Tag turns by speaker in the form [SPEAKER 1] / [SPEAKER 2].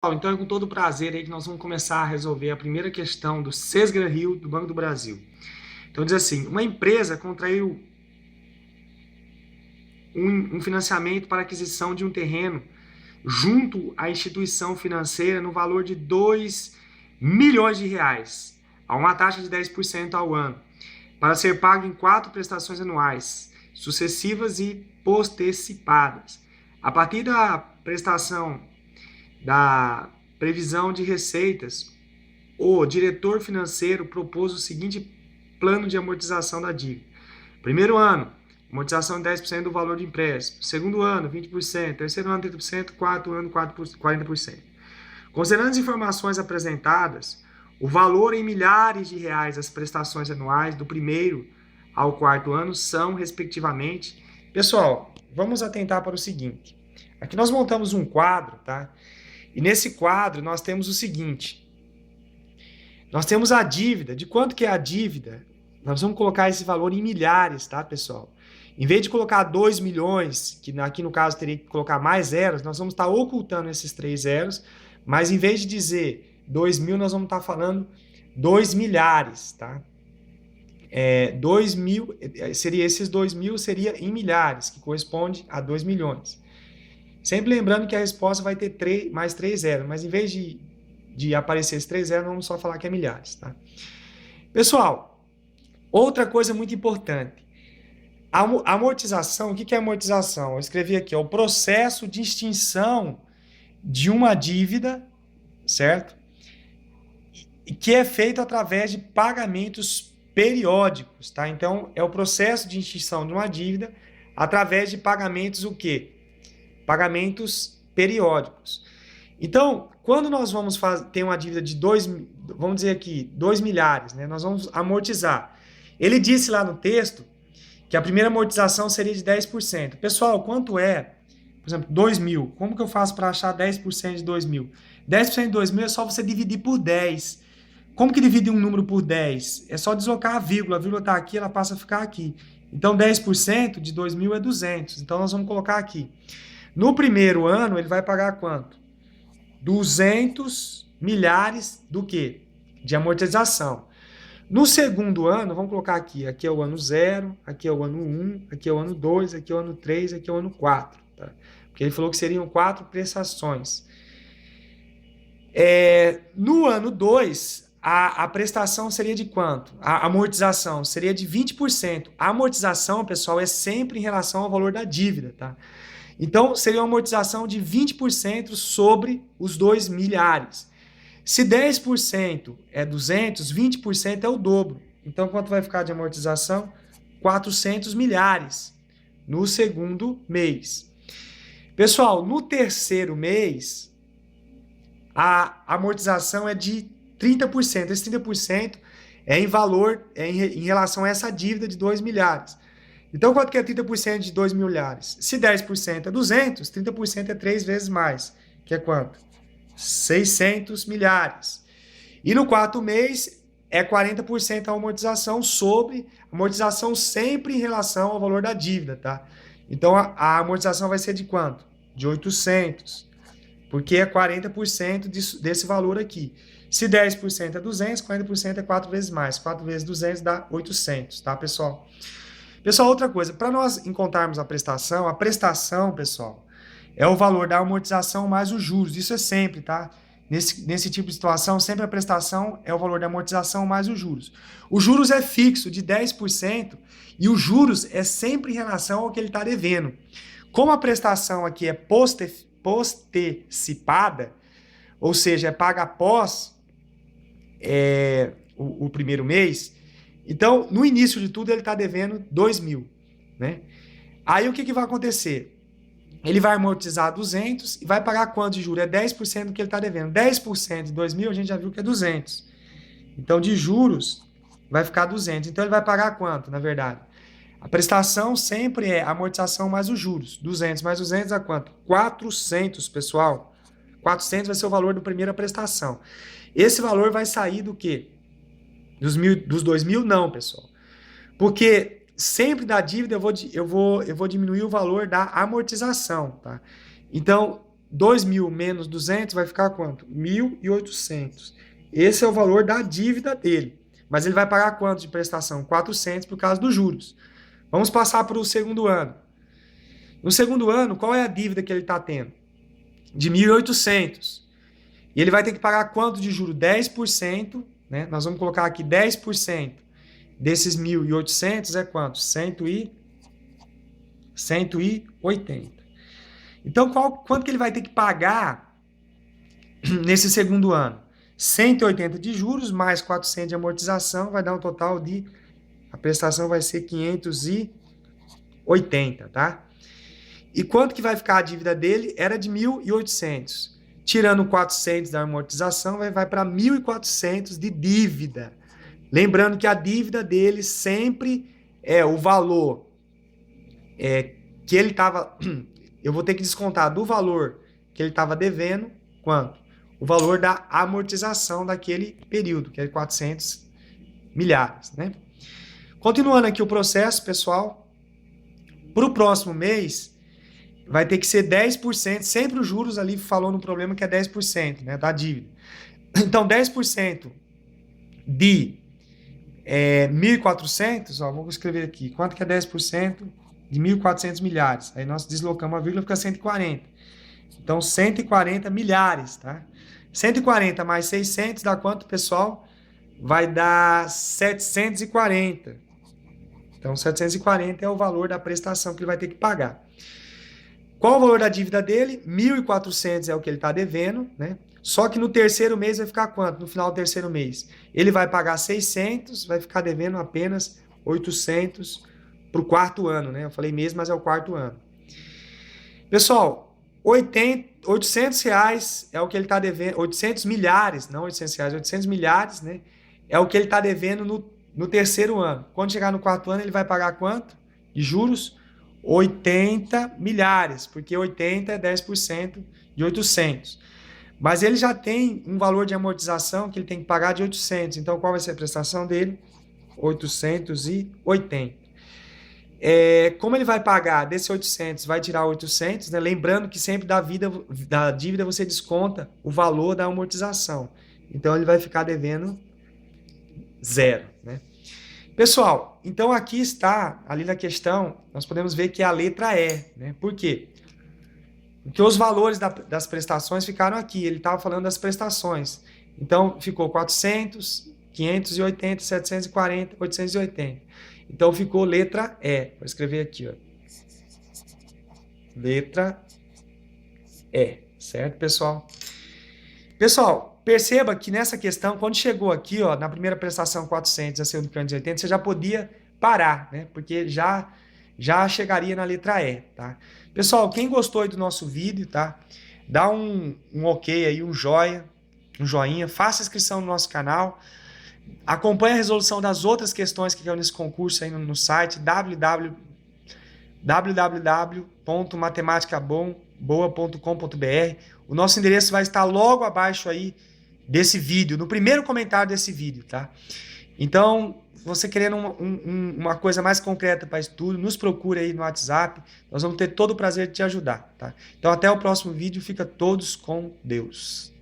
[SPEAKER 1] Então é com todo prazer aí que nós vamos começar a resolver a primeira questão do Sesgra Rio do Banco do Brasil. Então diz assim, uma empresa contraiu um financiamento para aquisição de um terreno junto à instituição financeira no valor de 2 milhões de reais, a uma taxa de 10% ao ano, para ser pago em 4 prestações anuais, sucessivas e postecipadas. A partir da prestação da previsão de receitas, o diretor financeiro propôs o seguinte plano de amortização da dívida. Primeiro ano, amortização de 10% do valor de empréstimo. Segundo ano, 20%. Terceiro ano, 30%. Quarto ano, 40%. Considerando as informações apresentadas, o valor em milhares de reais das prestações anuais do primeiro ao quarto ano são, respectivamente... Pessoal, vamos atentar para o seguinte. Aqui nós montamos um quadro, tá? E nesse quadro nós temos o seguinte. Nós temos a dívida. De quanto que é a dívida? Nós vamos colocar esse valor em milhares, tá, pessoal? Em vez de colocar 2 milhões, que aqui no caso teria que colocar mais zeros, nós vamos estar ocultando esses 3 zeros, mas em vez de dizer 2 mil, nós vamos estar falando 2 milhares, tá? 2 mil, esses 2 mil seria em milhares, que corresponde a 2 milhões. Sempre lembrando que a resposta vai ter mais 3 zeros, mas em vez de aparecer esses 3 zeros, vamos só falar que é milhares, tá? Pessoal, outra coisa muito importante. A amortização, o que é amortização? Eu escrevi aqui, o processo de extinção de uma dívida, certo? Que é feito através de pagamentos periódicos, tá? Então, é o processo de extinção de uma dívida através de pagamentos o quê? Pagamentos periódicos. Então, quando nós vamos ter uma dívida de vamos dizer aqui, 2 milhares, né? Nós vamos amortizar. Ele disse lá no texto que a primeira amortização seria de 10%. Pessoal, quanto é, por exemplo, 2 mil? Como que eu faço para achar 10% de 2 mil? 10% de 2 mil é só você dividir por 10. Como que divide um número por 10? É só deslocar a vírgula está aqui, ela passa a ficar aqui. Então, 10% de 2 mil é 200. Então, nós vamos colocar aqui. No primeiro ano, ele vai pagar quanto? 200 milhares do quê? De amortização. No segundo ano, vamos colocar aqui. Aqui é o ano 0, aqui é o ano 1, aqui é o ano 2, aqui é o ano 3, aqui é o ano 4. Tá? Porque ele falou que seriam 4 prestações. No ano 2, a prestação seria de quanto? A amortização seria de 20%. A amortização, pessoal, é sempre em relação ao valor da dívida, tá? Então, seria uma amortização de 20% sobre os 2 milhares. Se 10% é 200, 20% é o dobro. Então, quanto vai ficar de amortização? 400 milhares no segundo mês. Pessoal, no terceiro mês, a amortização é de 30%. Esse 30% é em valor, em relação a essa dívida de 2 milhares. Então, quanto que é 30% de 2 milhares? Se 10% é 200, 30% é 3 vezes mais, que é quanto? 600 milhares. E no quarto mês, é 40% a amortização sobre, amortização sempre em relação ao valor da dívida, tá? Então, a amortização vai ser de quanto? De 800, porque é 40% desse valor aqui. Se 10% é 200, 40% é 4 vezes mais. 4 vezes 200 dá 800, tá, pessoal? Pessoal, outra coisa, para nós encontrarmos a prestação, pessoal, é o valor da amortização mais os juros. Isso é sempre, tá? Nesse tipo de situação, sempre a prestação é o valor da amortização mais os juros. Os juros é fixo de 10% e os juros é sempre em relação ao que ele está devendo. Como a prestação aqui é postecipada, ou seja, é paga após o primeiro mês, então, no início de tudo, ele está devendo 2 mil, né? Aí, o que vai acontecer? Ele vai amortizar 200 e vai pagar quanto de juros? É 10% do que ele está devendo. 10% de 2 mil, a gente já viu que é 200. Então, de juros, vai ficar 200. Então, ele vai pagar quanto, na verdade? A prestação sempre é a amortização mais os juros. 200 mais 200 dá quanto? 400, pessoal. 400 vai ser o valor da primeira prestação. Esse valor vai sair do quê? Dos 2 mil, não, pessoal. Porque sempre da dívida eu vou diminuir o valor da amortização, tá? Então, 2.000 menos 200 vai ficar quanto? 1.800. Esse é o valor da dívida dele. Mas ele vai pagar quanto de prestação? 400 por causa dos juros. Vamos passar para o segundo ano. No segundo ano, qual é a dívida que ele está tendo? De 1.800. E ele vai ter que pagar quanto de juro? 10%, né? Nós vamos colocar aqui 10% desses 1.800 é quanto? 180. Então, quanto que ele vai ter que pagar nesse segundo ano? 180 de juros mais 400 de amortização vai dar um total de... A prestação vai ser 580, tá? E quanto que vai ficar a dívida dele? Era de 1.800. Tirando 400 da amortização, vai para 1.400 de dívida. Lembrando que a dívida dele sempre é o valor que ele estava... Eu vou ter que descontar do valor que ele estava devendo, quanto? O valor da amortização daquele período, que é 400 milhares, né? Continuando aqui o processo, pessoal, para o próximo mês, vai ter que ser 10%, sempre os juros ali falou no problema que é 10%, né, da dívida. Então, 10% de 1.400, ó, vou escrever aqui, quanto que é 10% de 1.400 milhares? Aí nós deslocamos a vírgula, fica 140. Então, 140 milhares, tá? 140 mais 600 dá quanto, pessoal? Vai dar 740. Então, 740 é o valor da prestação que ele vai ter que pagar. Qual o valor da dívida dele? 1.400 é o que ele está devendo, né? Só que no terceiro mês vai ficar quanto? No final do terceiro mês. Ele vai pagar 600, vai ficar devendo apenas 800 para o quarto ano, né? Eu falei mês, mas é o quarto ano. Pessoal, 800 reais é o que ele está devendo, 800 milhares, não 800 reais, 800 milhares, né? É o que ele está devendo no terceiro ano. Quando chegar no quarto ano, ele vai pagar quanto? De juros? 80 milhares, porque 80 é 10% de 800. Mas ele já tem um valor de amortização que ele tem que pagar de 800. Então, qual vai ser a prestação dele? 880. Como ele vai pagar desse 800, vai tirar 800, né? Lembrando que sempre da dívida você desconta o valor da amortização. Então, ele vai ficar devendo zero, né? Pessoal, então aqui está, ali na questão, nós podemos ver que é a letra E, né? Por quê? Porque os valores das prestações ficaram aqui, ele estava falando das prestações. Então, ficou 400, 580, 740, 880. Então, ficou letra E. Vou escrever aqui, ó. Letra E, certo, pessoal? Pessoal, perceba que nessa questão, quando chegou aqui, ó, na primeira prestação 400, a segunda 580, você já podia parar, né? Porque já chegaria na letra E, tá? Pessoal, quem gostou aí do nosso vídeo, tá? Dá um ok aí, um joinha, faça inscrição no nosso canal, acompanhe a resolução das outras questões que estão nesse concurso aí no site www.matematicaboa.com.br. O nosso endereço vai estar logo abaixo aí desse vídeo, no primeiro comentário desse vídeo, tá? Então, você querendo uma coisa mais concreta para estudo, nos procure aí no WhatsApp, nós vamos ter todo o prazer de te ajudar, tá? Então, até o próximo vídeo, fica todos com Deus.